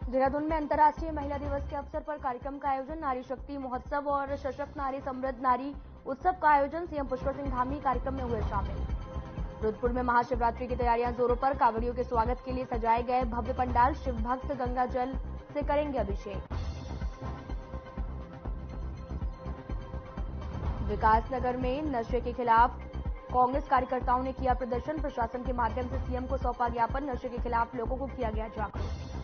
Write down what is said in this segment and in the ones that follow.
देहरादून में अंतर्राष्ट्रीय महिला दिवस के अवसर पर कार्यक्रम का आयोजन, नारी शक्ति महोत्सव और सशक्त नारी समृद्ध नारी उत्सव का आयोजन। सीएम पुष्कर सिंह धामी कार्यक्रम में हुए शामिल। रुद्रपुर में महाशिवरात्रि की तैयारियां जोरों पर, कांवड़ियों के स्वागत के लिए सजाए गए भव्य पंडाल। शिव भक्त गंगा जल से करेंगे अभिषेक। विकासनगर में नशे के खिलाफ कांग्रेस कार्यकर्ताओं ने किया प्रदर्शन, प्रशासन के माध्यम से सीएम को सौंपा ज्ञापन। नशे के खिलाफ लोगों को किया गया जागरूक।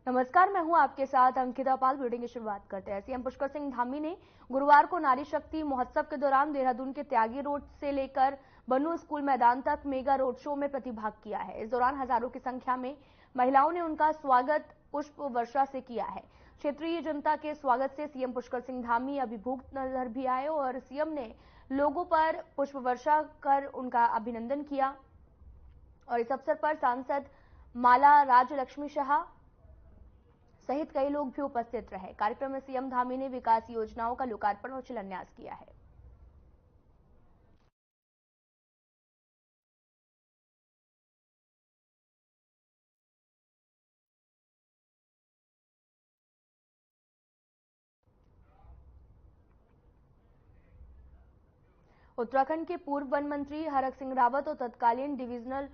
नमस्कार, मैं हूं आपके साथ अंकिता पाल। बुलेटिन की शुरुआत करते हैं। सीएम पुष्कर सिंह धामी ने गुरुवार को नारी शक्ति महोत्सव के दौरान देहरादून के त्यागी रोड से लेकर बन्नू स्कूल मैदान तक मेगा रोड शो में प्रतिभाग किया है। इस दौरान हजारों की संख्या में महिलाओं ने उनका स्वागत पुष्प वर्षा से किया है। क्षेत्रीय जनता के स्वागत से सीएम पुष्कर सिंह धामी अभिभूत नजर भी आए और सीएम ने लोगों पर पुष्प वर्षा कर उनका अभिनंदन किया। और इस अवसर पर सांसद माला राजलक्ष्मी शाह सहित कई लोग भी उपस्थित रहे। कार्यक्रम में सीएम धामी ने विकास योजनाओं का लोकार्पण और शिलान्यास किया है। उत्तराखंड के पूर्व वन मंत्री हरक सिंह रावत और तत्कालीन divisional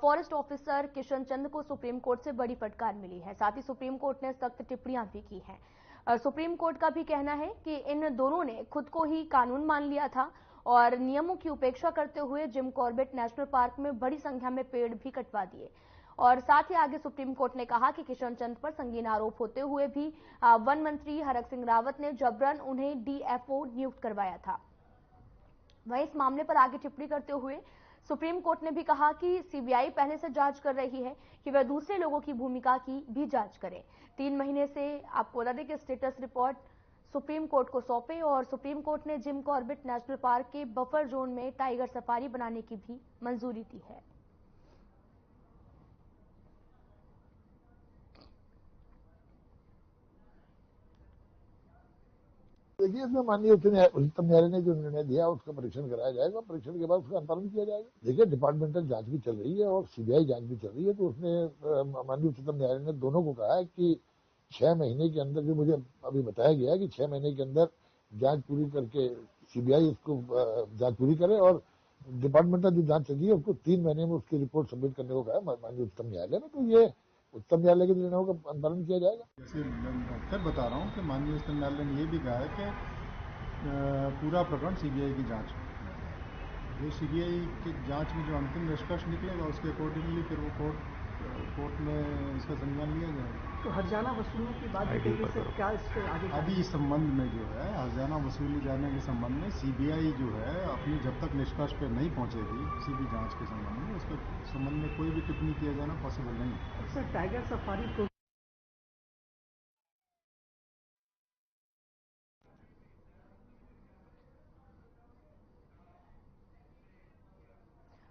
forest officer Kishan Chand को सुप्रीम कोर्ट से बड़ी फटकार मिली है। साथ ही सुप्रीम कोर्ट ने सख्त टिप्पणियां भी की हैं। सुप्रीम कोर्ट का भी कहना है कि इन दोनों ने खुद को ही कानून मान लिया था और नियमों की उपेक्षा करते हुए जिम कॉर्बेट नेशनल पार्क में बड़ी संख्या में पेड़ भी कटवा दिए। और साथ ही आगे सुप्रीम कोर्ट ने कहा कि किशन चंद पर संगीन आरोप होते हुए भी वन मंत्री हरक सिंह रावत ने जबरन उन्हें डीएफओ नियुक्त करवाया था। वहीं इस मामले पर आगे टिप्पणी करते हुए सुप्रीम कोर्ट ने भी कहा कि सीबीआई पहले से जांच कर रही है कि वह दूसरे लोगों की भूमिका की भी जांच करे। 3 महीने से आपको बता दें कि स्टेटस रिपोर्ट सुप्रीम कोर्ट को सौंपे और सुप्रीम कोर्ट ने जिम कॉर्बेट नेशनल पार्क के बफर जोन में टाइगर सफारी बनाने की भी मंजूरी दी है। देखिए, इसमें माननीय उच्चतम न्यायालय ने जो निर्णय दिया उसका परीक्षण कराया जाएगा। परीक्षण के बाद उसका अनुपालन किया जाएगा। देखिए, डिपार्टमेंटल जांच भी चल रही है और सीबीआई जांच भी चल रही है, तो उसने माननीय उच्चतम न्यायालय ने दोनों को कहा है कि 6 महीने के अंदर, जो मुझे अभी बताया गया है कि 6 महीने के अंदर जांच पूरी करके सीबीआई उसको जांच पूरी करे और डिपार्टमेंटल जो जांच चल रही है उसको 3 महीने में उसकी रिपोर्ट सबमिट करने को कहा है माननीय उच्चतम न्यायालय ने। तो ये उच्चतम न्यायालय के निर्णयों का अनुपालन किया जाएगा। जैसे डॉक्टर बता रहा हूँ कि माननीय उच्चतम न्यायालय ने ये भी कहा है कि पूरा प्रकरण सीबीआई की जांच में, जो सीबीआई की जांच में जो अंतिम निष्कर्ष निकलेगा उसके अकॉर्डिंगली फिर वो कोर्ट में इसका संज्ञान लिया जाएगा। तो हर्जाना वसूलने की बात क्या इस पर आगे अभी इस संबंध में जो है हर्जाना वसूली जाने के संबंध में सीबीआई जो है अपनी जब तक निष्कर्ष पे नहीं पहुंचेगी किसी भी जांच के संबंध में, उसके संबंध में कोई भी टिप्पणी किया जाना पॉसिबल नहीं है। सर, टाइगर सफारी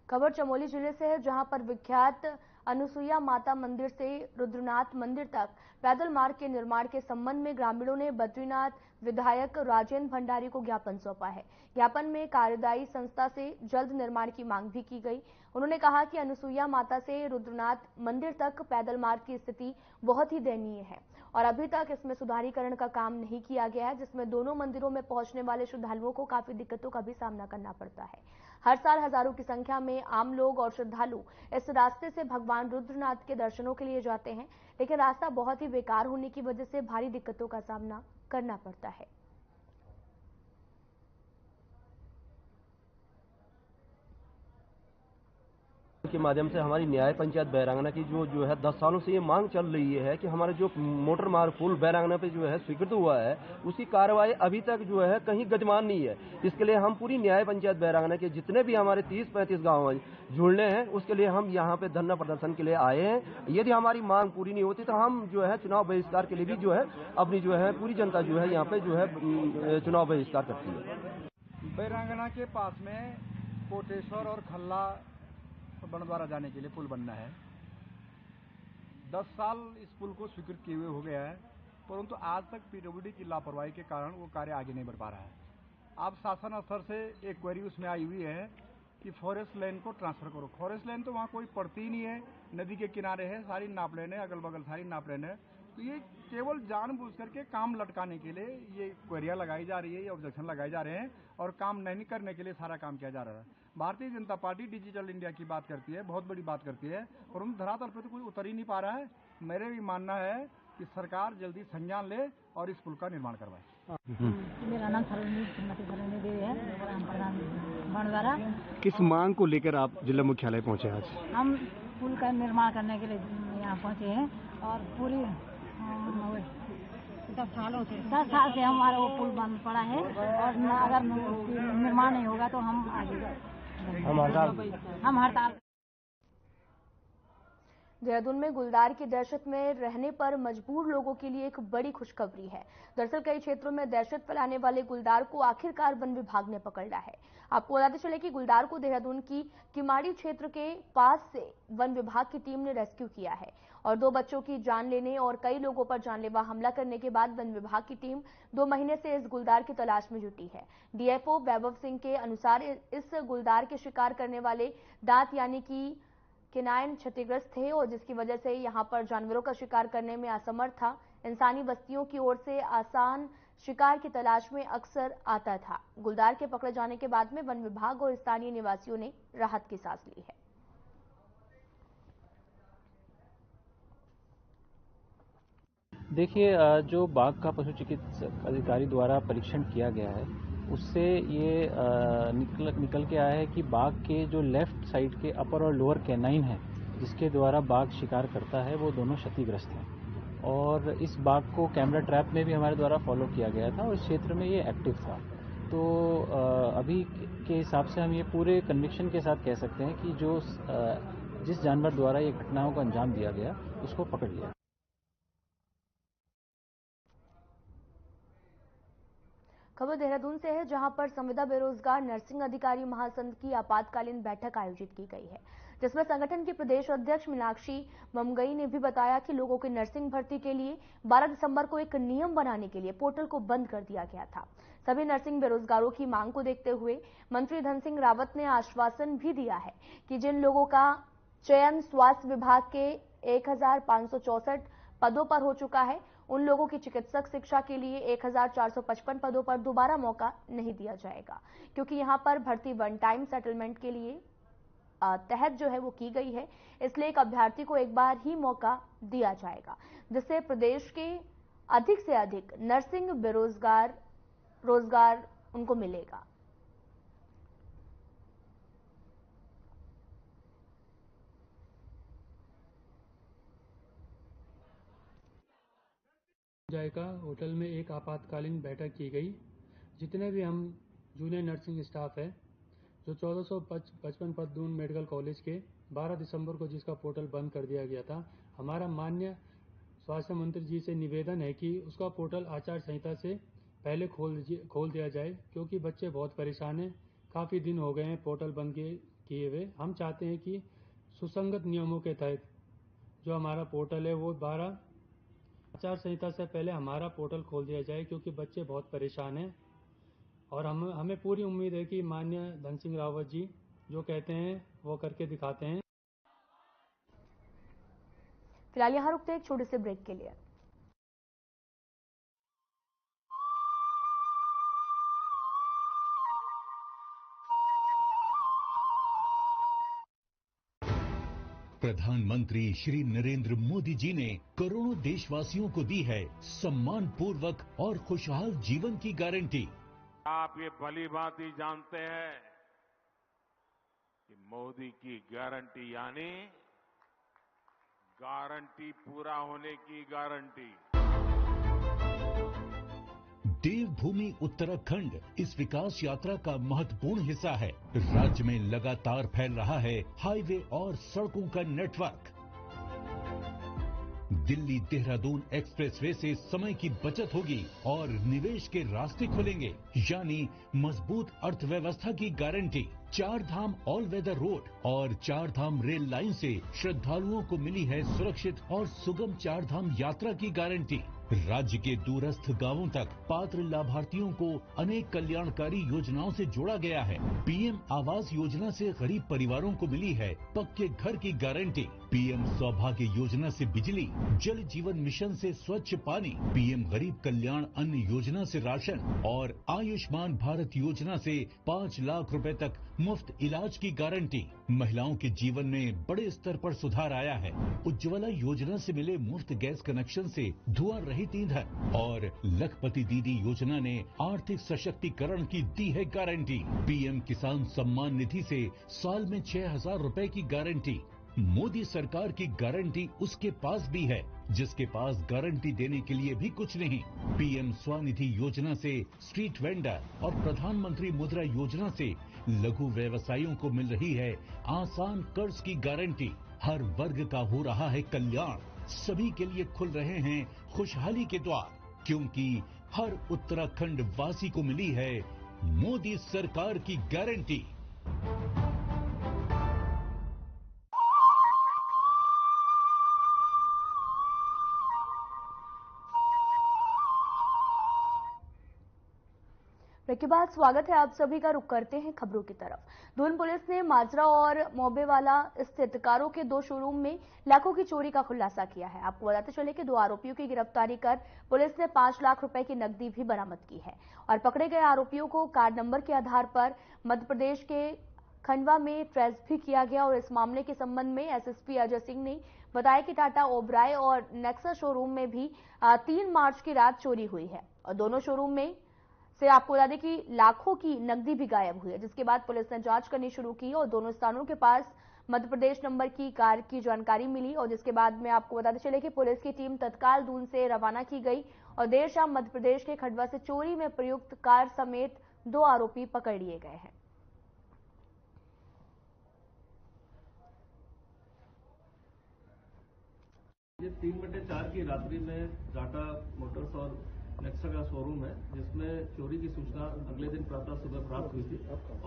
खबर चमोली जिले से है, जहां पर विख्यात अनुसुईया माता मंदिर से रुद्रनाथ मंदिर तक पैदल मार्ग के निर्माण के संबंध में ग्रामीणों ने बद्रीनाथ विधायक राजेंद्र भंडारी को ज्ञापन सौंपा है। ज्ञापन में कार्यदायी संस्था से जल्द निर्माण की मांग भी की गई। उन्होंने कहा कि अनुसुईया माता से रुद्रनाथ मंदिर तक पैदल मार्ग की स्थिति बहुत ही दयनीय है और अभी तक इसमें सुधारीकरण का काम नहीं किया गया है, जिसमें दोनों मंदिरों में पहुंचने वाले श्रद्धालुओं को काफी दिक्कतों का भी सामना करना पड़ता है। हर साल हजारों की संख्या में आम लोग और श्रद्धालु इस रास्ते से भगवान रुद्रनाथ के दर्शनों के लिए जाते हैं, लेकिन रास्ता बहुत ही बेकार होने की वजह से भारी दिक्कतों का सामना करना पड़ता है। के माध्यम से हमारी न्याय पंचायत बैरांगना की जो है 10 सालों से ये मांग चल रही है कि हमारा जो मोटर मार्ग पुल बैरांगना पे जो है स्वीकृत हुआ है उसकी कार्रवाई अभी तक जो है कहीं गतिमान नहीं है। इसके लिए हम पूरी न्याय पंचायत बैरांगना के जितने भी हमारे 30-35 गाँव जुड़ने हैं उसके लिए हम यहाँ पे धरना प्रदर्शन के लिए आए हैं। यदि हमारी मांग पूरी नहीं होती तो हम जो है चुनाव बहिष्कार के लिए भी जो है अपनी जो है पूरी जनता जो है यहाँ पे जो है चुनाव बहिष्कार करती है। बैरांगना के पास में कोटेश्वर और खल्ला बंडवारा जाने के लिए पुल बनना है। 10 साल इस पुल को स्वीकृत किए हुए हो गया है। परंतु आज तक पीडब्ल्यूडी की लापरवाही के कारण वो कार्य आगे नहीं बढ़ पा रहा है। अब शासन स्तर से एक क्वेरी उसमें आई हुई है कि फॉरेस्ट लैंड को ट्रांसफर करो। फॉरेस्ट लैंड तो वहाँ कोई पड़ती ही नहीं है, नदी के किनारे है, सारी नाप लेन है, अगल बगल सारी नाप लेन है। तो ये केवल जानबूझ करके काम लटकाने के लिए ये क्वेरियां लगाई जा रही है, ये ऑब्जेक्शन लगाए जा रहे हैं और काम नहीं करने के लिए सारा काम किया जा रहा है। Bharatiya Janata party digital India की बात करती है, बहुत बड़ी बात करती है, परंतु धरातल पर तो कोई उतर ही नहीं पा रहा है। मेरे भी मानना है कि सरकार जल्दी संज्ञान ले और इस पुल का निर्माण करवाए। मेरा नाम श्रीमती सरोनी देवी है, ग्राम प्रधान बंडवारा। किस मांग को लेकर आप जिला मुख्यालय पहुंचे आज? हम पुल का निर्माण करने के लिए यहाँ पहुंचे हैं और पूरी 10 साल से हमारा वो पुल बंद पड़ा है और अगर निर्माण नहीं होगा तो हम आगे हम हड़ताल। देहरादून में गुलदार की दहशत में रहने पर मजबूर लोगों के लिए एक बड़ी खुशखबरी है। दरअसल कई क्षेत्रों में दहशत फैलाने वाले गुलदार को आखिरकार वन विभाग ने पकड़ा है। आपको बताते चले कि गुलदार को देहरादून की किमाड़ी क्षेत्र के पास से वन विभाग की टीम ने रेस्क्यू किया है और 2 बच्चों की जान लेने और कई लोगों पर जानलेवा हमला करने के बाद वन विभाग की टीम 2 महीने से इस गुलदार की तलाश में जुटी है। डीएफओ वैभव सिंह के अनुसार इस गुलदार के शिकार करने वाले दांत यानी कि केनाइन क्षतिग्रस्त थे और जिसकी वजह से यहां पर जानवरों का शिकार करने में असमर्थ था। इंसानी बस्तियों की ओर से आसान शिकार की तलाश में अक्सर आता था। गुलदार के पकड़े जाने के बाद में वन विभाग और स्थानीय निवासियों ने राहत की सांस ली है। देखिए, जो बाघ का पशु चिकित्सक अधिकारी द्वारा परीक्षण किया गया है उससे ये निकल के आया है कि बाघ के जो लेफ्ट साइड के अपर और लोअर कैनाइन है जिसके द्वारा बाघ शिकार करता है वो दोनों क्षतिग्रस्त हैं और इस बाघ को कैमरा ट्रैप में भी हमारे द्वारा फॉलो किया गया था और इस क्षेत्र में ये एक्टिव था। तो अभी के हिसाब से हम ये पूरे कन्विक्शन के साथ कह सकते हैं कि जो जिस जानवर द्वारा ये घटनाओं को अंजाम दिया गया उसको पकड़ लिया। खबर देहरादून से है, जहां पर संविदा बेरोजगार नर्सिंग अधिकारी महासंघ की आपातकालीन बैठक आयोजित की गई है, जिसमें संगठन की प्रदेश अध्यक्ष मीनाक्षी ममगई ने भी बताया कि लोगों की नर्सिंग भर्ती के लिए 12 दिसंबर को एक नियम बनाने के लिए पोर्टल को बंद कर दिया गया था। सभी नर्सिंग बेरोजगारों की मांग को देखते हुए मंत्री धन सिंह रावत ने आश्वासन भी दिया है कि जिन लोगों का चयन स्वास्थ्य विभाग के 1564 पदों पर हो चुका है उन लोगों की चिकित्सक शिक्षा के लिए 1455 पदों पर दोबारा मौका नहीं दिया जाएगा, क्योंकि यहां पर भर्ती वन टाइम सेटलमेंट के लिए तहत जो है वो की गई है। इसलिए एक अभ्यर्थी को एक बार ही मौका दिया जाएगा, जिससे प्रदेश के अधिक से अधिक नर्सिंग बेरोजगार रोजगार उनको मिलेगा। जायका होटल में एक आपातकालीन बैठक की गई। जितने भी हम जूनियर नर्सिंग स्टाफ है जो 1455 पद दून मेडिकल कॉलेज के 12 दिसंबर को जिसका पोर्टल बंद कर दिया गया था, हमारा माननीय स्वास्थ्य मंत्री जी से निवेदन है कि उसका पोर्टल आचार संहिता से पहले खोल दिया जाए, क्योंकि बच्चे बहुत परेशान हैं। काफ़ी दिन हो गए हैं पोर्टल बंद किए हुए। हम चाहते हैं कि सुसंगत नियमों के तहत जो हमारा पोर्टल है वो 12 आचार संहिता से पहले हमारा पोर्टल खोल दिया जाए, क्योंकि बच्चे बहुत परेशान हैं और हमें पूरी उम्मीद है कि माननीय धन सिंह रावत जी जो कहते हैं वो करके दिखाते हैं। फिलहाल यहाँ रुकते हैं एक छोटे से ब्रेक के लिए। प्रधानमंत्री श्री नरेंद्र मोदी जी ने करोड़ों देशवासियों को दी है सम्मान पूर्वक और खुशहाल जीवन की गारंटी। आप ये भली भांति जानते हैं कि मोदी की गारंटी यानी गारंटी पूरा होने की गारंटी। देवभूमि उत्तराखंड इस विकास यात्रा का महत्वपूर्ण हिस्सा है। राज्य में लगातार फैल रहा है हाईवे और सड़कों का नेटवर्क। दिल्ली देहरादून एक्सप्रेसवे से समय की बचत होगी और निवेश के रास्ते खुलेंगे, यानी मजबूत अर्थव्यवस्था की गारंटी। 4 धाम ऑल वेदर रोड और 4 धाम रेल लाइन से श्रद्धालुओं को मिली है सुरक्षित और सुगम 4 धाम यात्रा की गारंटी। राज्य के दूरस्थ गांवों तक पात्र लाभार्थियों को अनेक कल्याणकारी योजनाओं से जोड़ा गया है। पीएम आवास योजना से गरीब परिवारों को मिली है पक्के घर की गारंटी। पीएम सौभाग्य योजना से बिजली, जल जीवन मिशन से स्वच्छ पानी, पीएम गरीब कल्याण अन्न योजना से राशन और आयुष्मान भारत योजना से 5 लाख रुपए तक मुफ्त इलाज की गारंटी। महिलाओं के जीवन में बड़े स्तर पर सुधार आया है। उज्ज्वला योजना से मिले मुफ्त गैस कनेक्शन से धुआं रहित ईंधन और लखपति दीदी योजना ने आर्थिक सशक्तिकरण की दी है गारंटी। पीएम किसान सम्मान निधि से साल में 6,000 रुपए की गारंटी। मोदी सरकार की गारंटी उसके पास भी है जिसके पास गारंटी देने के लिए भी कुछ नहीं। पीएम स्वनिधि योजना से स्ट्रीट वेंडर और प्रधानमंत्री मुद्रा योजना से लघु व्यवसायियों को मिल रही है आसान कर्ज की गारंटी। हर वर्ग का हो रहा है कल्याण, सभी के लिए खुल रहे हैं खुशहाली के द्वार, क्योंकि हर उत्तराखंड वासी को मिली है मोदी सरकार की गारंटी। ब्रेक के बाद स्वागत है आप सभी का। रुख करते हैं खबरों की तरफ। दून पुलिस ने माजरा और मोबेवाला स्थित कारों के 2 शोरूम में लाखों की चोरी का खुलासा किया है। आपको बताते चले कि 2 आरोपियों की गिरफ्तारी कर पुलिस ने 5 लाख रुपए की नकदी भी बरामद की है और पकड़े गए आरोपियों को कार्ड नंबर के आधार पर मध्य प्रदेश के खंडवा में ट्रेस भी किया गया। और इस मामले के संबंध में एसएसपी अजय सिंह ने बताया कि टाटा ओबराय और नेक्सा शोरूम में भी 3 मार्च की रात चोरी हुई है और दोनों शोरूम में से आपको बता दें कि लाखों की नकदी भी गायब हुई है, जिसके बाद पुलिस ने जांच करनी शुरू की और दोनों स्थानों के पास मध्य प्रदेश नंबर की कार की जानकारी मिली। और जिसके बाद में आपको बताते चले कि पुलिस की टीम तत्काल दून से रवाना की गई और देर शाम मध्य प्रदेश के खंडवा से चोरी में प्रयुक्त कार समेत 2 आरोपी पकड़ लिए गए हैं। ये 3/4 की रात्रि में टाटा मोटर्स और नेक्सा का शोरूम है, जिसमें चोरी की सूचना अगले दिन प्रातः सुबह प्राप्त हुई थी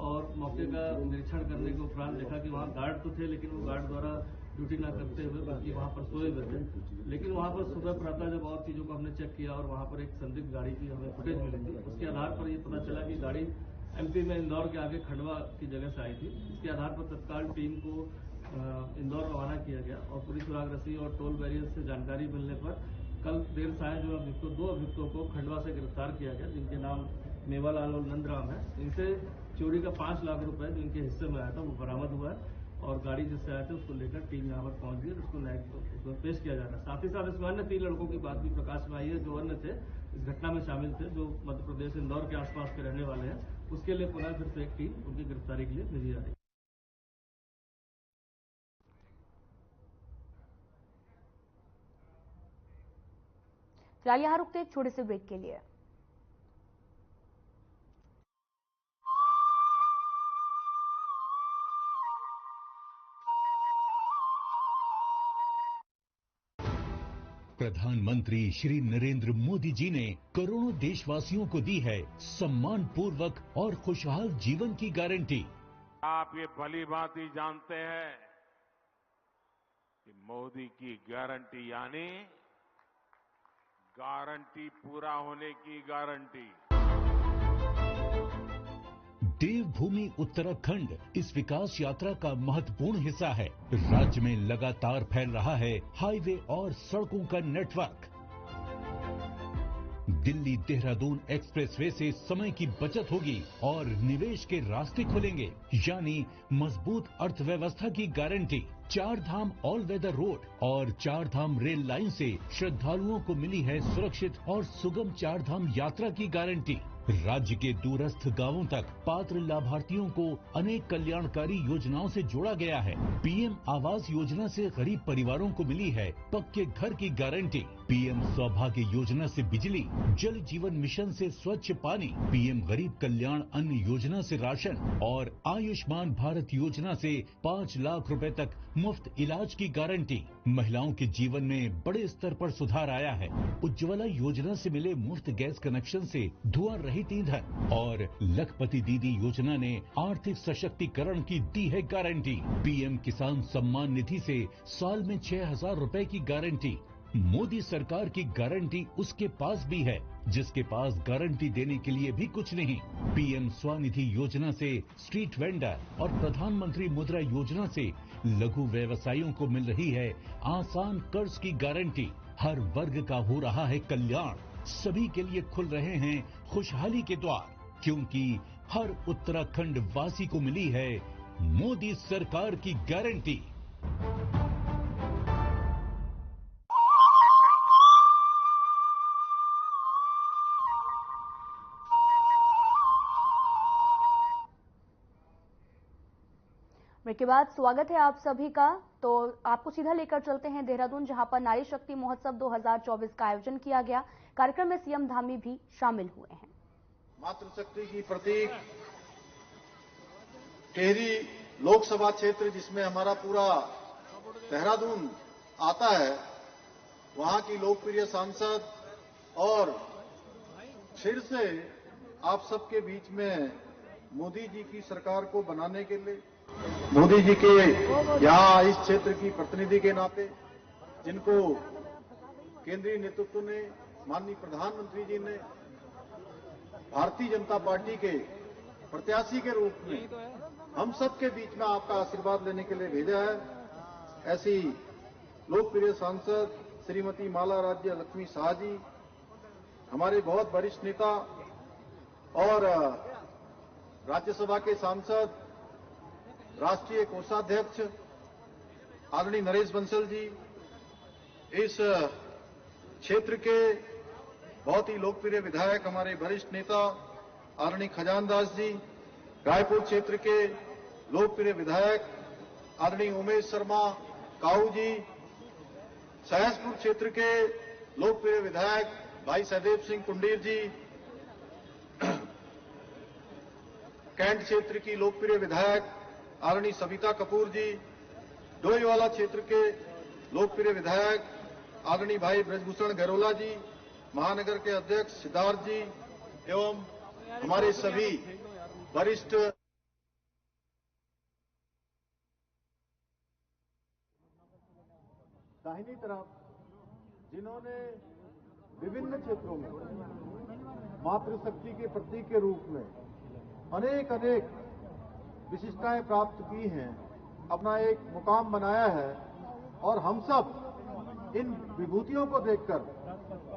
और मौके का निरीक्षण करने के उपरांत देखा कि वहाँ गार्ड तो थे, लेकिन वो गार्ड द्वारा ड्यूटी न करते हुए बल्कि वहाँ पर सोए हुए थे। लेकिन वहाँ पर सुबह प्रातः जब और चीज़ों को हमने चेक किया और वहाँ पर एक संदिग्ध गाड़ी की हमें फुटेज मिली थी, उसके आधार पर ये पता चला कि गाड़ी एमपी में इंदौर के आगे खंडवा की जगह से आई थी। इसके आधार पर तत्काल टीम को इंदौर रवाना किया गया और पूरी सुराग रस्सी और टोल बैरियर से जानकारी मिलने पर कल देर सायं जो अभियुक्तों 2 अभियुक्तों को खंडवा से गिरफ्तार किया गया, जिनके नाम मेवालाल और नंदराम है। इनसे चोरी का 5 लाख रुपए जो इनके हिस्से में आया था वो बरामद हुआ है और गाड़ी जिससे आए थे उसको लेकर टीम यहाँ पर पहुंच गई और उसको न्यायिक पेश किया जा रहा है। साथ ही साथ इसमें अन्य 3 लड़कों की बात भी प्रकाश में आई है जो अन्य थे, इस घटना में शामिल थे, जो मध्य प्रदेश इंदौर के आसपास के रहने वाले हैं। उसके लिए पुनः फिर से एक टीम उनकी गिरफ्तारी के लिए भेजी जा रही है। फिलहाल यहां रुकते एक छोटे से ब्रेक के लिए। प्रधानमंत्री श्री नरेंद्र मोदी जी ने करोड़ों देशवासियों को दी है सम्मान पूर्वक और खुशहाल जीवन की गारंटी। आप ये भली भांति जानते हैं कि मोदी की गारंटी यानी गारंटी पूरा होने की गारंटी। देवभूमि उत्तराखंड इस विकास यात्रा का महत्वपूर्ण हिस्सा है। राज्य में लगातार फैल रहा है हाईवे और सड़कों का नेटवर्क। दिल्ली देहरादून एक्सप्रेसवे से समय की बचत होगी और निवेश के रास्ते खुलेंगे, यानी मजबूत अर्थव्यवस्था की गारंटी। 4 धाम ऑल वेदर रोड और 4 धाम रेल लाइन से श्रद्धालुओं को मिली है सुरक्षित और सुगम 4 धाम यात्रा की गारंटी। राज्य के दूरस्थ गांवों तक पात्र लाभार्थियों को अनेक कल्याणकारी योजनाओं से जोड़ा गया है। पीएम आवास योजना से गरीब परिवारों को मिली है पक्के घर की गारंटी। पीएम सौभाग्य योजना से बिजली, जल जीवन मिशन से स्वच्छ पानी, पीएम गरीब कल्याण अन्न योजना से राशन और आयुष्मान भारत योजना से 5 लाख रुपए तक मुफ्त इलाज की गारंटी। महिलाओं के जीवन में बड़े स्तर पर सुधार आया है। उज्ज्वला योजना से मिले मुफ्त गैस कनेक्शन से धुआं रहित ईंधन और लखपति दीदी योजना ने आर्थिक सशक्तिकरण की दी है गारंटी। पीएम किसान सम्मान निधि से साल में 6,000 रुपए की गारंटी। मोदी सरकार की गारंटी उसके पास भी है जिसके पास गारंटी देने के लिए भी कुछ नहीं। पीएम स्वनिधि योजना से स्ट्रीट वेंडर और प्रधानमंत्री मुद्रा योजना से लघु व्यवसायियों को मिल रही है आसान कर्ज की गारंटी। हर वर्ग का हो रहा है कल्याण, सभी के लिए खुल रहे हैं खुशहाली के द्वार, क्योंकि हर उत्तराखंड वासी को मिली है मोदी सरकार की गारंटी। ब्रेक के बाद स्वागत है आप सभी का। तो आपको सीधा लेकर चलते हैं देहरादून, जहां पर नारी शक्ति महोत्सव 2024 का आयोजन किया गया। कार्यक्रम में सीएम धामी भी शामिल हुए हैं। मातृशक्ति की प्रतीक टिहरी लोकसभा क्षेत्र, जिसमें हमारा पूरा देहरादून आता है, वहां की लोकप्रिय सांसद और फिर से आप सबके बीच में मोदी जी की सरकार को बनाने के लिए, मोदी जी के यहाँ इस क्षेत्र की प्रतिनिधि के नाते, जिनको केंद्रीय नेतृत्व ने, माननीय प्रधानमंत्री जी ने भारतीय जनता पार्टी के प्रत्याशी के रूप में हम सब के बीच में आपका आशीर्वाद लेने के लिए भेजा है, ऐसी लोकप्रिय सांसद श्रीमती माला राज्य लक्ष्मी शाह जी, हमारे बहुत वरिष्ठ नेता और राज्यसभा के सांसद, राष्ट्रीय कोषाध्यक्ष आदरणीय नरेश बंसल जी, इस क्षेत्र के बहुत ही लोकप्रिय विधायक हमारे वरिष्ठ नेता आदरणीय खजान दास जी, रायपुर क्षेत्र के लोकप्रिय विधायक आदरणीय उमेश शर्मा काऊ जी, सहसपुर क्षेत्र के लोकप्रिय विधायक भाई सहदेव सिंह कुंडीर जी, कैंट क्षेत्र की लोकप्रिय विधायक आदरणीय सविता कपूर जी, डोईवाला क्षेत्र के लोकप्रिय विधायक आदरणीय भाई ब्रजभूषण गहरोला जी, महानगर के अध्यक्ष सिद्धार्थ जी एवं हमारे सभी वरिष्ठ दाहिनी तरफ, जिन्होंने विभिन्न क्षेत्रों में मातृशक्ति के प्रतीक के रूप में अनेक विशिष्टताएं प्राप्त की हैं, अपना एक मुकाम बनाया है, और हम सब इन विभूतियों को देखकर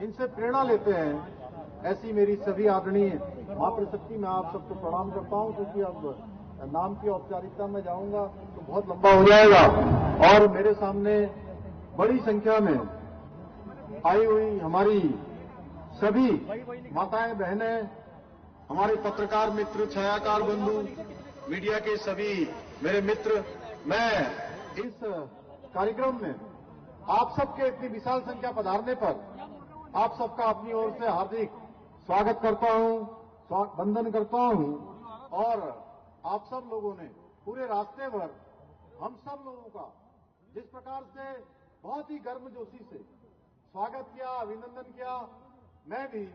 इनसे प्रेरणा लेते हैं। ऐसी मेरी सभी आदरणीय मातृशक्ति, मैं आप सबको प्रणाम करता हूं, क्योंकि अब नाम की औपचारिकता में जाऊंगा तो बहुत लंबा हो जाएगा, और मेरे सामने बड़ी संख्या में आई हुई हमारी सभी माताएं बहनें, हमारे पत्रकार मित्र, छायाकार बंधु, मीडिया के सभी मेरे मित्र, मैं इस कार्यक्रम में आप सबके इतनी विशाल संख्या पधारने पर आप सबका अपनी ओर से हार्दिक स्वागत करता हूं, वंदन करता हूं, और आप सब लोगों ने पूरे रास्ते भर हम सब लोगों का जिस प्रकार से बहुत ही गर्मजोशी से स्वागत किया, अभिनंदन किया, मैं भी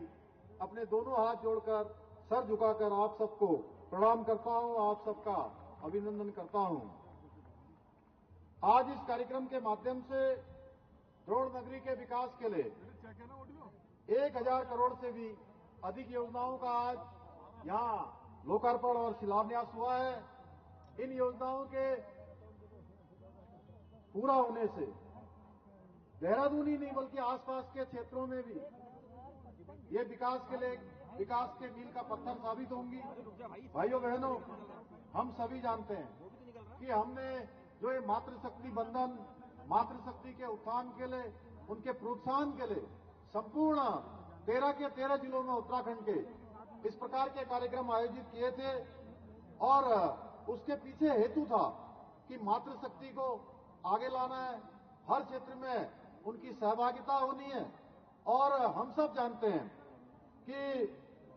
अपने दोनों हाथ जोड़कर, सर झुकाकर आप सबको प्रणाम करता हूं, आप सबका अभिनंदन करता हूं। आज इस कार्यक्रम के माध्यम से द्रोण नगरी के विकास के लिए 1000 करोड़ से भी अधिक योजनाओं का आज यहां लोकार्पण और शिलान्यास हुआ है। इन योजनाओं के पूरा होने से देहरादून ही नहीं बल्कि आसपास के क्षेत्रों में भी ये विकास के मील का पत्थर साबित होंगी। भाइयों बहनों, हम सभी जानते हैं कि हमने जो ये मातृशक्ति बंधन, मातृशक्ति के उत्थान के लिए, उनके प्रोत्साहन के लिए संपूर्ण 13 के 13 जिलों में उत्तराखंड के इस प्रकार के कार्यक्रम आयोजित किए थे, और उसके पीछे हेतु था कि मातृशक्ति को आगे लाना है, हर क्षेत्र में उनकी सहभागिता होनी है। और हम सब जानते हैं कि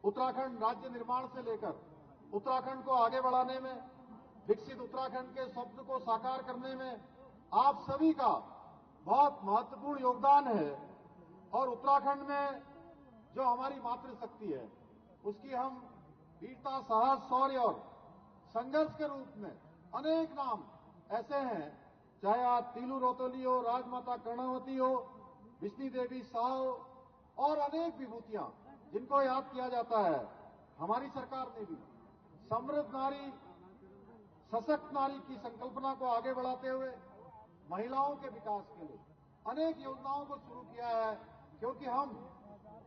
उत्तराखंड राज्य निर्माण से लेकर उत्तराखंड को आगे बढ़ाने में, विकसित उत्तराखंड के स्वप्न को साकार करने में आप सभी का बहुत महत्वपूर्ण योगदान है। और उत्तराखंड में जो हमारी मातृशक्ति है, उसकी हम वीरता, साहस, शौर्य और संघर्ष के रूप में अनेक नाम ऐसे हैं, चाहे आप तीलू रोतोली हो, राजमाता कर्णावती हो, विष्णु देवी साहू और अनेक विभूतियां जिनको याद किया जाता है। हमारी सरकार ने भी समृद्ध नारी, सशक्त नारी की संकल्पना को आगे बढ़ाते हुए महिलाओं के विकास के लिए अनेक योजनाओं को शुरू किया है, क्योंकि हम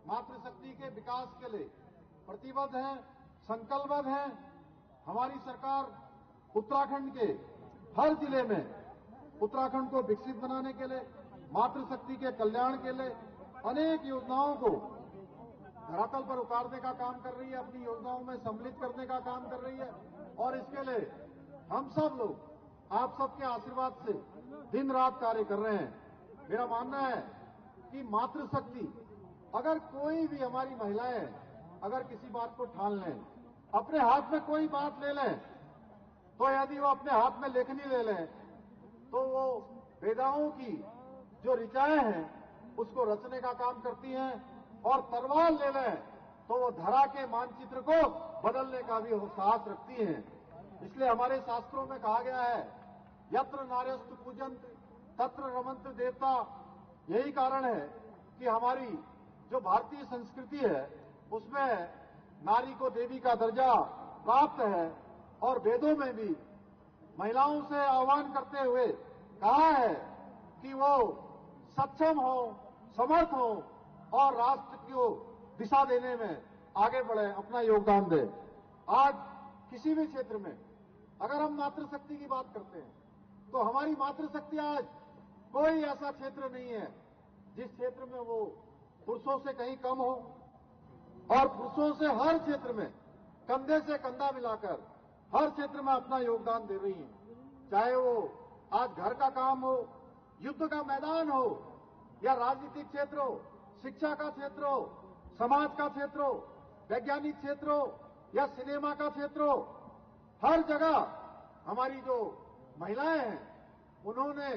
मातृशक्ति के विकास के लिए प्रतिबद्ध हैं, संकल्पबद्ध हैं। हमारी सरकार उत्तराखंड के हर जिले में उत्तराखंड को विकसित बनाने के लिए, मातृशक्ति के कल्याण के लिए अनेक योजनाओं को धरातल पर उतारने का काम कर रही है, अपनी योजनाओं में सम्मिलित करने का काम कर रही है। और इसके लिए हम सब लोग आप सबके आशीर्वाद से दिन रात कार्य कर रहे हैं। मेरा मानना है कि मातृशक्ति, अगर कोई भी हमारी महिलाएं अगर किसी बात को ठान लें, अपने हाथ में कोई बात ले लें, तो यदि वो अपने हाथ में लेखनी ले लें, तो वो वेदाओं की जो ऋचाएं हैं उसको रचने का काम करती हैं, और तलवार ले लें तो वो धरा के मानचित्र को बदलने का भी साहस रखती हैं। इसलिए हमारे शास्त्रों में कहा गया है, यत्र नार्यस्तु पूजन्त तत्र रमन्त देवता। यही कारण है कि हमारी जो भारतीय संस्कृति है उसमें नारी को देवी का दर्जा प्राप्त है, और वेदों में भी महिलाओं से आह्वान करते हुए कहा है कि वो सक्षम हो, समर्थ हो और राष्ट्र को दिशा देने में आगे बढ़े, अपना योगदान दे। आज किसी भी क्षेत्र में अगर हम मातृशक्ति की बात करते हैं तो हमारी मातृशक्ति आज कोई ऐसा क्षेत्र नहीं है जिस क्षेत्र में वो पुरुषों से कहीं कम हो, और पुरुषों से हर क्षेत्र में कंधे से कंधा मिलाकर हर क्षेत्र में अपना योगदान दे रही हैं। चाहे वो आज घर का काम हो, युद्ध का मैदान हो, या राजनीतिक क्षेत्र हो, शिक्षा का क्षेत्र हो, समाज का क्षेत्र हो, वैज्ञानिक क्षेत्र हो, या सिनेमा का क्षेत्र हो, हर जगह हमारी जो महिलाएं हैं उन्होंने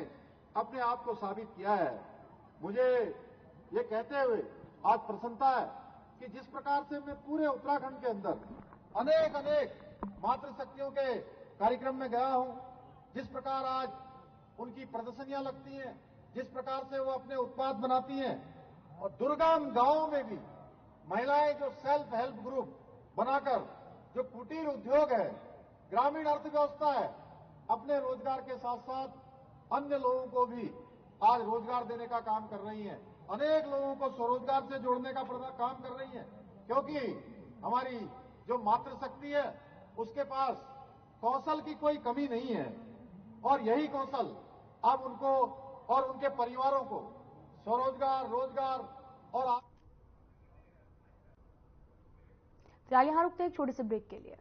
अपने आप को साबित किया है। मुझे ये कहते हुए आज प्रसन्नता है कि जिस प्रकार से मैं पूरे उत्तराखंड के अंदर अनेक मातृशक्तियों के कार्यक्रम में गया हूं, जिस प्रकार आज उनकी प्रदर्शनियां लगती हैं, जिस प्रकार से वो अपने उत्पाद बनाती हैं, और दुर्गम गांवों में भी महिलाएं जो सेल्फ हेल्प ग्रुप बनाकर जो कुटीर उद्योग है, ग्रामीण अर्थव्यवस्था है, अपने रोजगार के साथ साथ अन्य लोगों को भी आज रोजगार देने का काम कर रही हैं। अनेक लोगों को स्वरोजगार से जोड़ने का काम कर रही हैं, क्योंकि हमारी जो मातृशक्ति है उसके पास कौशल की कोई कमी नहीं है, और यही कौशल अब उनको और उनके परिवारों को स्वरोजगार, रोजगार और फिलहाल यहां रुकते हैं एक छोटे से ब्रेक के लिए।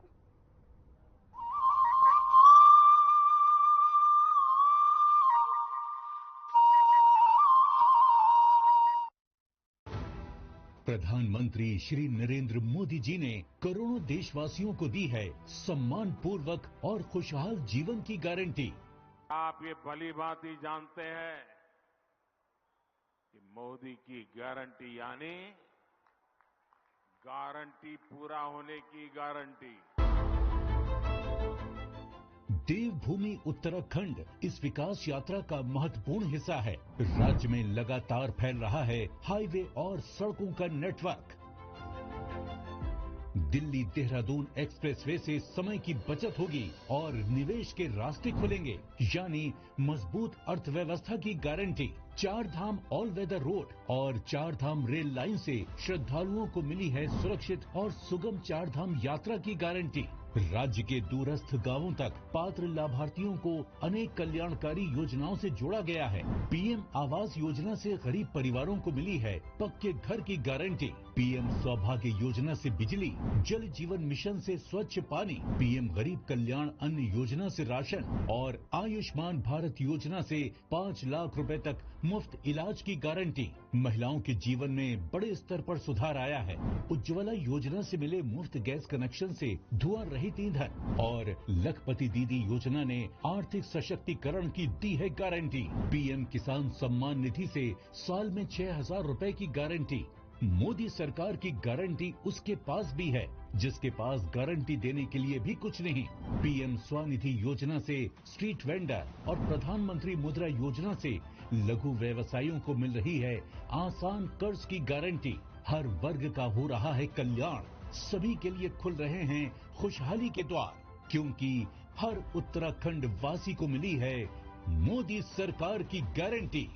प्रधानमंत्री श्री नरेंद्र मोदी जी ने करोड़ों देशवासियों को दी है सम्मान पूर्वक और खुशहाल जीवन की गारंटी। आप ये भली भांति जानते हैं कि मोदी की गारंटी यानी गारंटी पूरा होने की गारंटी। देवभूमि उत्तराखंड इस विकास यात्रा का महत्वपूर्ण हिस्सा है। राज्य में लगातार फैल रहा है हाईवे और सड़कों का नेटवर्क। दिल्ली देहरादून एक्सप्रेसवे से समय की बचत होगी और निवेश के रास्ते खुलेंगे, यानी मजबूत अर्थव्यवस्था की गारंटी। 4 धाम ऑल वेदर रोड और 4 धाम रेल लाइन से श्रद्धालुओं को मिली है सुरक्षित और सुगम 4 धाम यात्रा की गारंटी। राज्य के दूरस्थ गांवों तक पात्र लाभार्थियों को अनेक कल्याणकारी योजनाओं से जोड़ा गया है। पीएम आवास योजना से गरीब परिवारों को मिली है पक्के घर की गारंटी। पीएम सौभाग्य योजना से बिजली, जल जीवन मिशन से स्वच्छ पानी, पीएम गरीब कल्याण अन्न योजना से राशन और आयुष्मान भारत योजना से 5 लाख रुपए तक मुफ्त इलाज की गारंटी। महिलाओं के जीवन में बड़े स्तर पर सुधार आया है। उज्ज्वला योजना से मिले मुफ्त गैस कनेक्शन से धुआं रहित ईंधन और लखपति दीदी योजना ने आर्थिक सशक्तिकरण की दी है गारंटी। पीएम किसान सम्मान निधि से साल में 6,000 रुपए की गारंटी। मोदी सरकार की गारंटी उसके पास भी है जिसके पास गारंटी देने के लिए भी कुछ नहीं। पीएम स्वनिधि योजना से स्ट्रीट वेंडर और प्रधानमंत्री मुद्रा योजना से लघु व्यवसायियों को मिल रही है आसान कर्ज की गारंटी। हर वर्ग का हो रहा है कल्याण, सभी के लिए खुल रहे हैं खुशहाली के द्वार, क्योंकि हर उत्तराखंड वासी को मिली है मोदी सरकार की गारंटी।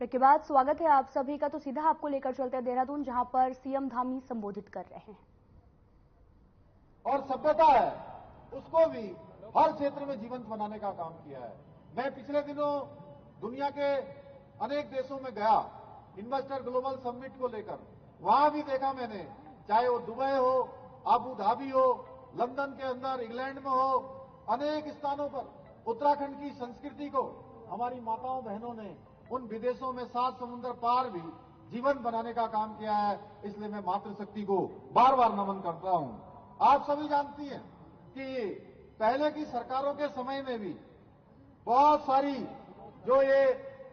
के बाद स्वागत है आप सभी का। तो सीधा आपको लेकर चलते हैं देहरादून, जहां पर सीएम धामी संबोधित कर रहे हैं। और सभ्यता है उसको भी हर क्षेत्र में जीवंत बनाने का काम किया है। मैं पिछले दिनों दुनिया के अनेक देशों में गया इन्वेस्टर ग्लोबल समिट को लेकर। वहां भी देखा मैंने, चाहे वो दुबई हो, आबू धाबी हो, लंदन के अंदर इंग्लैंड में हो, अनेक स्थानों पर उत्तराखंड की संस्कृति को हमारी माताओं बहनों ने उन विदेशों में 7 समुद्र पार भी जीवन बनाने का काम किया है। इसलिए मैं मातृशक्ति को बार बार नमन करता हूं। आप सभी जानती हैं कि पहले की सरकारों के समय में भी बहुत सारी जो ये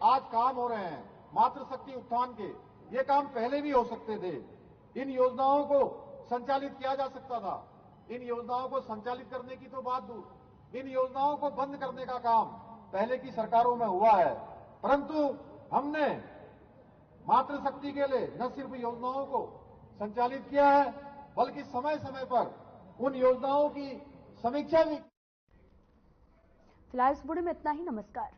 आज काम हो रहे हैं मातृशक्ति उत्थान के, ये काम पहले भी हो सकते थे। इन योजनाओं को संचालित किया जा सकता था। इन योजनाओं को संचालित करने की तो बात दूर, इन योजनाओं को बंद करने का काम पहले की सरकारों में हुआ है। परंतु हमने मातृशक्ति के लिए न सिर्फ योजनाओं को संचालित किया है, बल्कि समय समय पर उन योजनाओं की समीक्षा भी। फिलहाल इस बुलेटिन में इतना ही। नमस्कार।